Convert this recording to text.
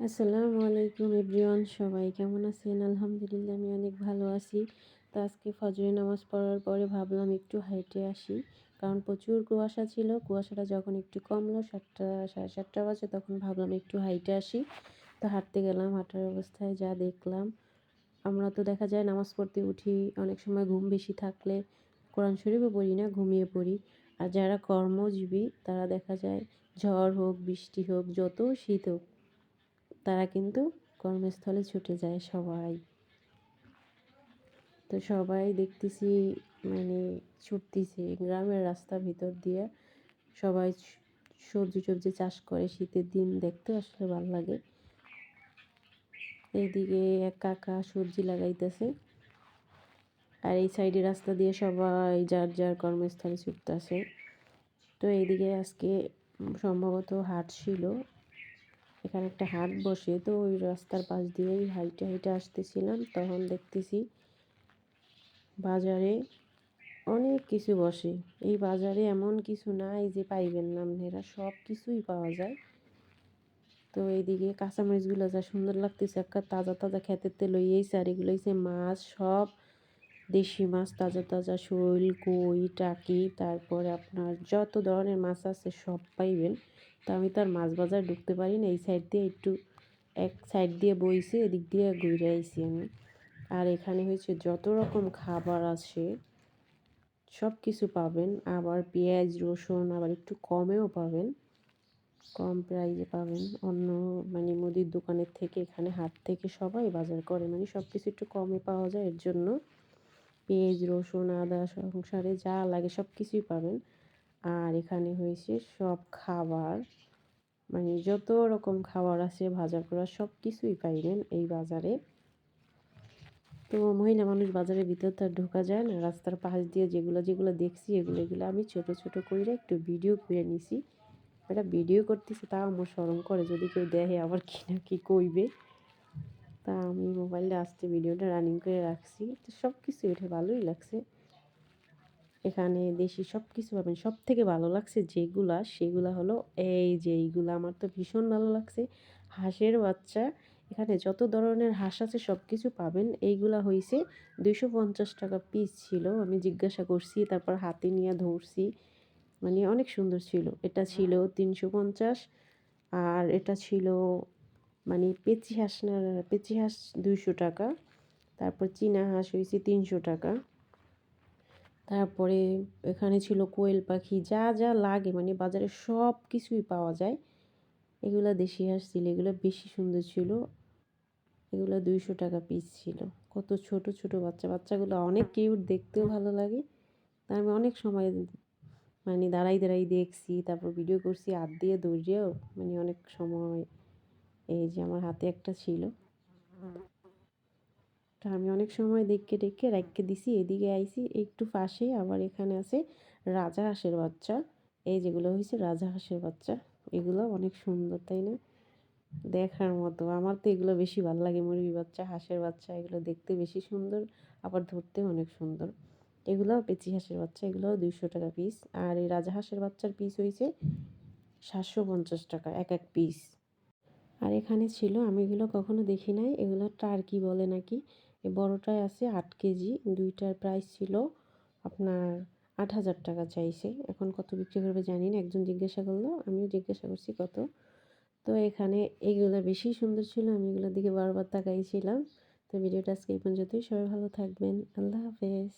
আসসালামু আলাইকুম এভরিওয়ান, সবাই কেমন আছেন? আলহামদুলিল্লাহ আমি অনেক ভালো আছি। তো আজকে ফজরের নামাজ পড়ার পরে ভাবলাম একটু হাইটে আসি, কারণ প্রচুর কুয়াশা ছিল। কুয়াশাটা যখন একটু কমলো 7টা সাড়ে 7টা বাজে, তখন ভাবলাম একটু হাইটে আসি। তো হাঁটতে গেলাম, হাঁটার অবস্থায় যা দেখলাম, আমরা তো দেখা যায় নামাজ পড়তে উঠি, অনেক সময় ঘুম বেশি থাকলে কোরআন শরীফও পড়ি না, ঘুমিয়ে পড়ি। আর যারা কর্মজীবী তারা দেখা যায় ঝড় হোক, বৃষ্টি হোক, যত শীত হোক, তারা কিন্তু কর্মস্থলে ছুটে যায় সবাই। তো সবাই দেখতেছি মানে ছুটতেছে গ্রামের রাস্তার ভিতর দিয়ে। সবাই সবজি টবজি চাষ করে, শীতের দিন দেখতে আসলে ভালো লাগে। এইদিকে এক কাকা সবজি লাগাইতেছে, আর এই সাইডে রাস্তা দিয়ে সবাই যার যার কর্মস্থলে ছুটতেছে। তো এইদিকে আজকে সম্ভবত হাট ছিল, এখানে একটা হাট বসে। তো ওই রাস্তার পাশ দিয়েই হাইটে হাইটে আসতেছিলাম, তখন দেখতেছি বাজারে অনেক কিছু বসে। এই বাজারে এমন কিছু নাই যে পাইবেন না, আপনারা সব কিছুই পাওয়া যায়। তো এইদিকে কাঁচামরিচগুলো যা সুন্দর লাগতেছে, একটা তাজা তাজা খেতের লইয়েছে। আর এগুলো হচ্ছে মাছ, সব দেশি মাছ, তাজা তাজা শোল, কই, টাকি, তারপরে আপনার যত ধরনের মাছ আছে সব পাইবেন। তো আমি তো আর মাছ বাজার ঢুকতে পারি না, এই সাইড দিয়ে একটু এক সাইড দিয়ে বইছে, এদিক দিয়ে ঘুরে আইছি আমি। আর এখানে হয়েছে যত রকম খাবার আছে সব কিছু পাবেন। আবার পেঁয়াজ রসুন আবার একটু কমেও পাবেন, কম প্রাইসে পাবেন। অন্য মুদির দোকানের থেকে এখানে হাট থেকে সবাই বাজার করে, সব কিছু একটু কমে পাওয়া যায়। এর জন্য পেঁয়াজ রসুন আদা সংসারে যা লাগে সব কিছুই পাবেন। আর এখানে হয়েছে সব খাবার, যত রকম খাবার আছে ভাজা করা সব কিছুই পাইবেন এই বাজারে। তো মহিলা মানুষ বাজারের ভিতর তো আর ঢোকা যায় না, রাস্তার পাশ দিয়ে যেগুলো যেগুলো দেখছি এগুলো আমি ছোট ছোট করে একটু ভিডিও করে নিছি। এটা ভিডিও করতেছি, তাও আমার শরম করে, যদি কেউ দেখে আবার কি না কি কইবে। তা আমি মোবাইলে আসতে ভিডিওটা রানিং করে রাখছি। তো সব কিছু এটা ভালোই লাগছে। এখানে দেশি সব কিছু পাবেন। সব থেকে ভালো লাগছে যেগুলা, সেগুলা হলো এই যে এইগুলা আমার তো ভীষণ ভালো লাগছে। হাঁসের বাচ্চা, এখানে যত ধরনের হাঁস আছে সব কিছু পাবেন। এইগুলা হইছে 250 টাকা পিস ছিল। আমি জিজ্ঞাসা করছি, তারপর হাতে নিয়ে ধরছি, অনেক সুন্দর ছিল। এটা ছিল 350, আর এটা ছিল পেচি হাঁস, না পেচি হাঁস 200 টাকা। তারপর চীনা হাঁস হয়েছে 300 টাকা। তারপরে এখানে ছিল কোয়েল পাখি, যা যা লাগে বাজারে সব কিছুই পাওয়া যায়। এগুলা দেশি হাঁস ছিল, এগুলো বেশি সুন্দর ছিল। এগুলো 200 টাকা পিস ছিল। কত ছোট ছোট বাচ্চাগুলো অনেক কিউট, দেখতেও ভালো লাগে। তা আমি অনেক সময় দাঁড়াই দাঁড়াই দেখছি, তারপর ভিডিও করছি, হাত দিয়ে ধৈর্যও অনেক সময়। এই যে আমার হাতে একটা ছিল, তা আমি অনেক সময় দেখে দেখে রাখকে দিছি। এদিকে আইছি একটু পাশে, আবার এখানে আছে রাজহাঁসের বাচ্চা। এই যেগুলো হয়েছে রাজহাঁসের বাচ্চা, এগুলো অনেক সুন্দর, তাই না? দেখার মতো। আমার তো এগুলো বেশি ভালো লাগে, মুরগির বাচ্চা, হাঁসের বাচ্চা, এগুলো দেখতে বেশি সুন্দর, আবার ধরতেও অনেক সুন্দর। এগুলোও পেঁচি হাঁসের বাচ্চা, এগুলোও 200 টাকা পিস। আর এই রাজহাঁসের বাচ্চার পিস হয়েছে 750 টাকা এক এক পিস। আর এখানে ছিল, আমি এগুলো কখনো দেখি নাই, এগুলো টার্কি বলে নাকি। এই বড়টায় আছে 8 কেজি, দুইটার প্রাইস ছিল আপনার 8,000 টাকা চাইছে। এখন কত বিক্রি করবে জানি না, একজন জিজ্ঞাসা করলো, আমিও জিজ্ঞাসা করছি কত। তো এখানে এইগুলো বেশি সুন্দর ছিল, আমি এগুলোর দিকে বারবার তাকাইছিলাম। তো ভিডিওটা আজকে এই পর্যন্তই, সবাই ভালো থাকবেন, আল্লাহ হাফেজ।